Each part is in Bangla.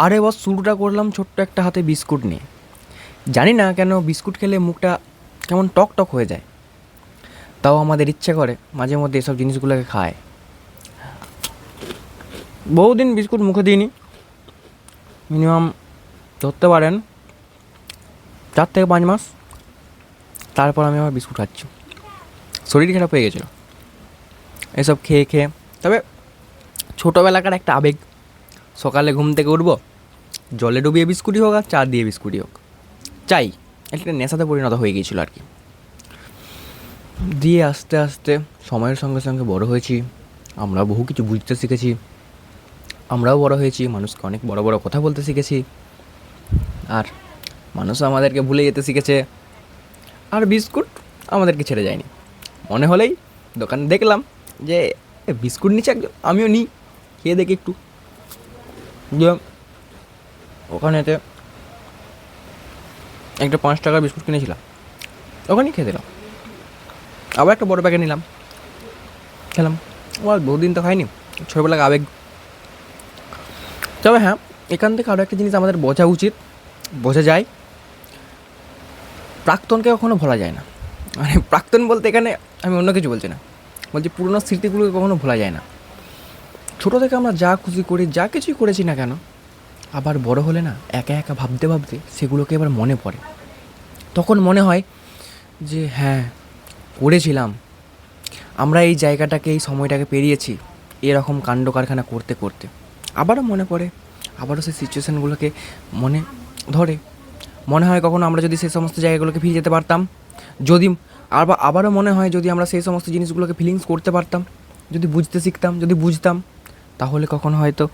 আর এবার শুরুটা করলাম ছোট্ট একটা হাতে বিস্কুট নিয়ে। জানি না কেন বিস্কুট খেলে মুখটা কেমন টক টক হয়ে যায়, তাও আমাদের ইচ্ছে করে মাঝে মধ্যে এসব জিনিসগুলোকে খায়। বহুদিন বিস্কুট মুখে দিইনি, মিনিমাম ধরতে পারেন 4 থেকে 5 মাস। তারপর আমি আবার বিস্কুট খাচ্ছি, শরীর খারাপ হয়ে গেছিলো এসব খেয়ে খেয়ে। তবে ছোটোবেলাকার একটা আবেগ, সকালে ঘুম থেকে উঠবো, জলে ডুবিয়ে বিস্কুটই হোক আর চা দিয়ে বিস্কুটই হোক, চাই। একটা নেশাতে পরিণত হয়ে গিয়েছিলো আর কি। দিয়ে আস্তে আস্তে সময়ের সঙ্গে সঙ্গে বড় হয়েছি, আমরা বহু কিছু বুঝতে শিখেছি, আমরাও বড় হয়েছি, মানুষকে অনেক বড় বড় কথা বলতে শিখেছি, আর মানুষও আমাদেরকে ভুলে যেতে শিখেছে। আর বিস্কুট আমাদেরকে ছেড়ে যায়নি। মনে হলেই দোকানে দেখলাম যে বিস্কুট নিচ্ছে একজন, আমিও নিই, খেয়ে দেখি একটু। যে ওখানেতে একটা 5 টাকার বিস্কুট কিনেছিলাম, ওখানেই খেয়ে দিলাম। আবার একটা বড় প্যাকেট নিলাম, খেলাম। আমার বহুদিন তো খাইনি, ছোটোবেলার আবেগ। তবে হ্যাঁ, এখান থেকে আরও একটা জিনিস আমাদের বোঝা উচিত, বোঝা যায়, প্রাক্তনকে কখনো ভোলা যায় না। মানে প্রাক্তন বলতে এখানে আমি অন্য কিছু বলছি না, বলছি পুরোনো স্মৃতিগুলোকে কখনো ভোলা যায় না। ছোটো থেকে আমরা যা খুশি করি, যা কিছুই করেছি না কেন, আবার বড় হলে না একা একা ভাবতে ভাবতে সেগুলোকে এবার মনে পড়ে। তখন মনে হয় যে হ্যাঁ, করেছিলাম আমরা এই জায়গাটাকে, এই সময়টাকে পেরিয়েছি এরকম কাণ্ড কারখানা করতে করতে। আবারও মনে পড়ে, আবারও সেই সিচুয়েশানগুলোকে মনে ধরে। মনে হয় কখনো আমরা যদি সেই সমস্ত জায়গাগুলোকে ফিরে যেতে পারতাম, যদি আবারও মনে হয় যদি আমরা সেই সমস্ত জিনিসগুলোকে ফিলিংস করতে পারতাম, যদি বুঝতে শিখতাম, যদি বুঝতাম, তাহলে কখনো হয়তো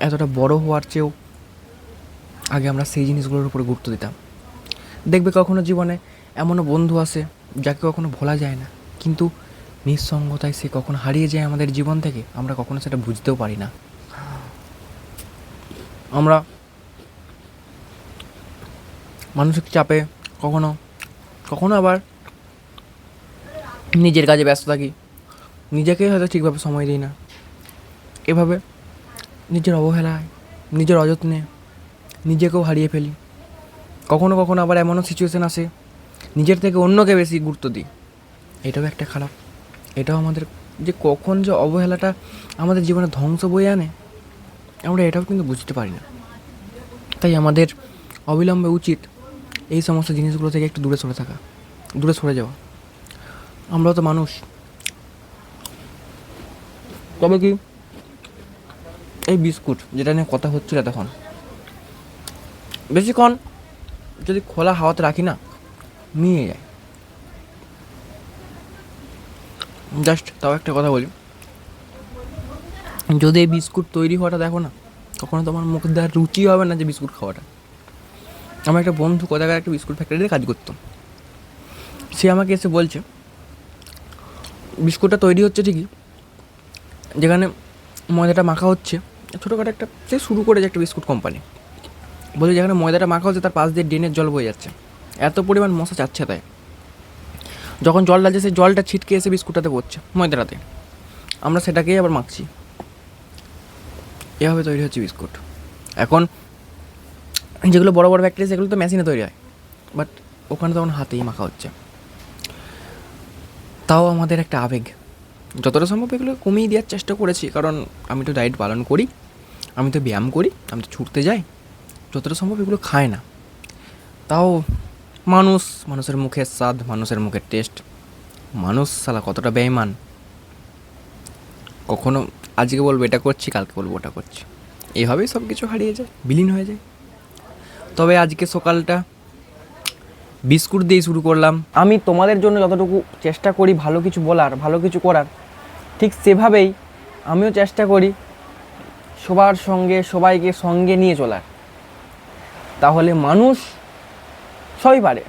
এতটা বড় হওয়ার চেয়েও আগে আমরা সেই জিনিসগুলোর উপরে গুরুত্ব দিতাম। দেখবে কখনো জীবনে এমনও বন্ধু আসে যাকে কখনো ভোলা যায় না, কিন্তু নিঃসঙ্গতায় সে কখন হারিয়ে যায় আমাদের জীবন থেকে আমরা কখনো সেটা বুঝতেও পারি না। আমরা মানসিক চাপে কখনো কখনো আবার নিজের কাজে ব্যস্ত থাকি, নিজেকেই হয়তো ঠিকভাবে সময় দিই না। এভাবে নিজের অবহেলায়, নিজের অযত্নে নিজেকেও হারিয়ে ফেলি। কখনো কখনো আবার এমনও সিচুয়েশান আসে নিজের থেকে অন্যকে বেশি গুরুত্ব দিই। এটাও একটা খারাপ। এটাও আমাদের যে কখন যে অবহেলাটা আমাদের জীবনে ধ্বংস বয়ে আনে, আমরা এটাও কিন্তু বুঝতে পারি না। তাই আমাদের অবিলম্বে উচিত এই সমস্ত জিনিসগুলো থেকে একটু দূরে সরে থাকা, দূরে সরে যাওয়া। আমরাও তো মানুষ। তবে কি এই বিস্কুট যেটা নিয়ে কথা হচ্ছিল তখন, বেশিক্ষণ যদি খোলা হাওয়াতে রাখি না, নিয়ে যায়। জাস্ট তাও একটা কথা বলি, যদি এই বিস্কুট তৈরি হওয়াটা দেখো না, কখনো তোমার মুখে দেওয়ার রুচি হবে না যে বিস্কুট খাওয়াটা। আমার একটা বন্ধু কোথাকার একটা বিস্কুট ফ্যাক্টরিতে কাজ করতো, সে আমাকে এসে বলছে বিস্কুটটা তৈরি হচ্ছে ঠিকই, যেখানে ময়দাটা মাখা হচ্ছে, ছোটোখাটো একটা সে শুরু করেছে একটা বিস্কুট কোম্পানি, বলছে যেখানে ময়দাটা মাখা হচ্ছে তার পাশ দিয়ে ড্রেনের জল বয়ে যাচ্ছে, এত পরিমাণ মশা চাচ্ছে। তাই যখন জল ডালছে সেই জলটা ছিটকে এসে বিস্কুটটাতে পড়ছে, ময়দাটাতে, আমরা সেটাকেই আবার মাখছি। এভাবে তৈরি হচ্ছে বিস্কুট। এখন যেগুলো বড় বড় ফ্যাক্টরি সেগুলো তো মেশিনে তৈরি হয়, বাট ওখানে তখন হাতেই মাখা হচ্ছে। তাও আমাদের একটা আবেগ, যতটা সম্ভব এগুলো কমিয়ে দেওয়ার চেষ্টা করেছি, কারণ আমি তো ডায়েট পালন করি, আমি তো ব্যায়াম করি, আমি তো ছুটতে যাই, যতটা সম্ভব এগুলো খায় না। তাও মানুষের মুখের স্বাদ, মানুষের মুখের টেস্ট, মানুষ শালা কতটা বেঈমান। কখনো আজকে বলবো এটা করছি, কালকে বলবো ওটা করছি, এইভাবেই সব কিছু হারিয়ে যায়, বিলীন হয়ে যায়। তবে আজকে সকালটা বিস্কুট দিয়েই শুরু করলাম। আমি তোমাদের জন্য যতটুকু চেষ্টা করি ভালো কিছু বলার, ভালো কিছু করার, ঠিক সেভাবেই আমিও চেষ্টা করি সবার সঙ্গে, সবাইকে সঙ্গে নিয়ে চলার। তাহলে মানুষ সবই পারে,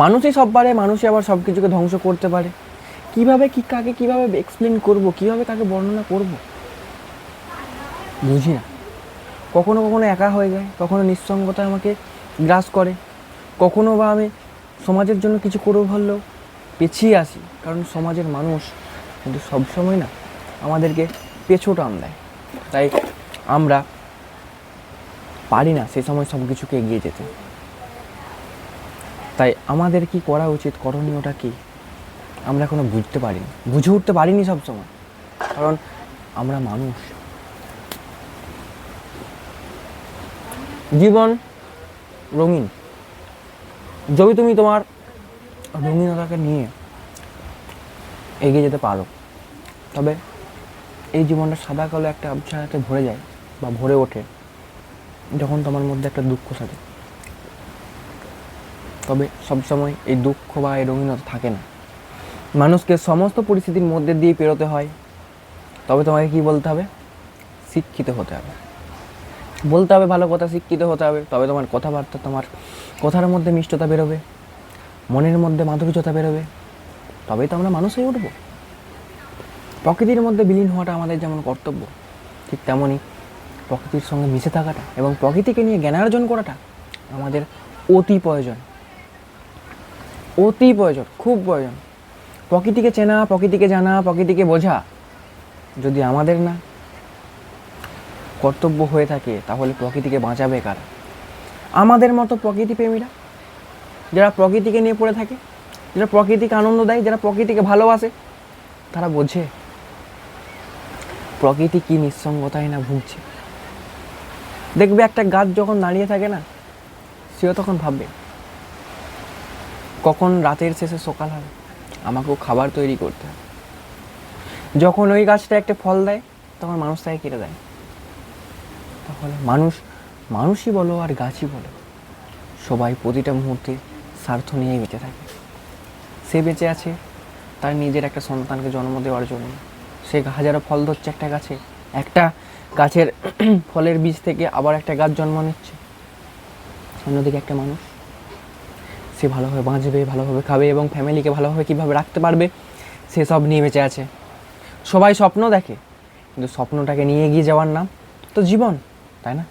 মানুষই সব পারে, মানুষই আবার সব কিছুকে ধ্বংস করতে পারে। কীভাবে কি কাকে কীভাবে এক্সপ্লেন করব, কীভাবে কাকে বর্ণনা করব বুঝি না। কখনো কখনো একা হয়ে যায়, কখনো নিঃসঙ্গতা আমাকে গ্রাস করে, কখনো বা আমি সমাজের জন্য কিছু করবো ভাবলেও পিছিয়ে আসি, কারণ সমাজের মানুষ কিন্তু সবসময় না আমাদেরকে পেছো টান দেয়। তাই আমরা পারি না সে সময় সব কিছুকে এগিয়ে যেতে। তাই আমাদের কি করা উচিত, করণীয়টা কি, আমরা এখনো বুঝতে পারিনি, বুঝে উঠতে পারিনি সব সময়, কারণ আমরা মানুষ। জীবন রঙিন, যদি তুমি তোমার রঙিনতাকে নিয়ে এগিয়ে যেতে পারো, তবে এই জীবনটা সাদা কালো একটা আবছায়াতে ভরে যায় বা ভরে ওঠে যখন তোমার মধ্যে একটা দুঃখ থাকে। তবে সবসময় এই দুঃখ বা এই রঙিনতা থাকে না, মানুষকে সমস্ত পরিস্থিতির মধ্যে দিয়ে পেরোতে হয়। তবে তোমাকে কি বলতে হবে, শিক্ষিত হতে হবে, বলতে হবে ভালো কথা, শিক্ষিত হতে হবে। তবে তোমার কথাবার্তা, তোমার কথার মধ্যে মিষ্টতা বেরোবে, মনের মধ্যে মাধুর্যতা বেরোবে, তবেই তো আমরা মানুষ হয়ে উঠবো। প্রকৃতির মধ্যে বিলীন হওয়াটা আমাদের যেমন কর্তব্য, ঠিক তেমনই প্রকৃতির সঙ্গে মিশে থাকাটা এবং প্রকৃতিকে নিয়ে জ্ঞানার্জন করাটা আমাদের অতি প্রয়োজন, অতি প্রয়োজন, খুব প্রয়োজন। প্রকৃতিকে চেনা, প্রকৃতিকে জানা, প্রকৃতিকে বোঝা যদি আমাদের না কর্তব্য হয়ে থাকে, তাহলে প্রকৃতিকে বাঁচাবে কারা? আমাদের মতো প্রকৃতিপ্রেমীরা, যারা প্রকৃতিকে নিয়ে পড়ে থাকে, যারা প্রকৃতিকে আনন্দ দেয়, যারা প্রকৃতিকে ভালোবাসে, তারা বোঝে প্রকৃতি কি নিঃসঙ্গতায় না ভুগছে। দেখবে একটা গাছ যখন দাঁড়িয়ে থাকে না, সেও তখন ভাববে কখন রাতের শেষে সকাল হবে, আমাকেও খাবার তৈরি করতে হবে। যখন ওই গাছটা একটা ফল দেয়, তখন মানুষ তাকে কেটে দেয়। তাহলে মানুষই বলো আর গাছই বলো, সবাই প্রতিটা মুহূর্তে স্বার্থ নিয়েই বেঁচে থাকে। সে বেঁচে আছে তার নিজের একটা সন্তানকে জন্ম দেওয়ার জন্য। সে হাজারো ফল ধরছে একটা গাছে, একটা গাছের ফলের বীজ থেকে আবার একটা গাছ জন্ম নিচ্ছে। অন্যদিকে একটা মানুষ, সে ভালোভাবে বাঁচবে, ভালোভাবে খাবে এবং ফ্যামিলিকে ভালোভাবে কীভাবে রাখতে পারবে, সে সব নিয়ে বেঁচে আছে। সবাই স্বপ্ন দেখে, কিন্তু স্বপ্নটাকে নিয়ে এগিয়ে যাওয়ার নাম তো জীবন, তাই না?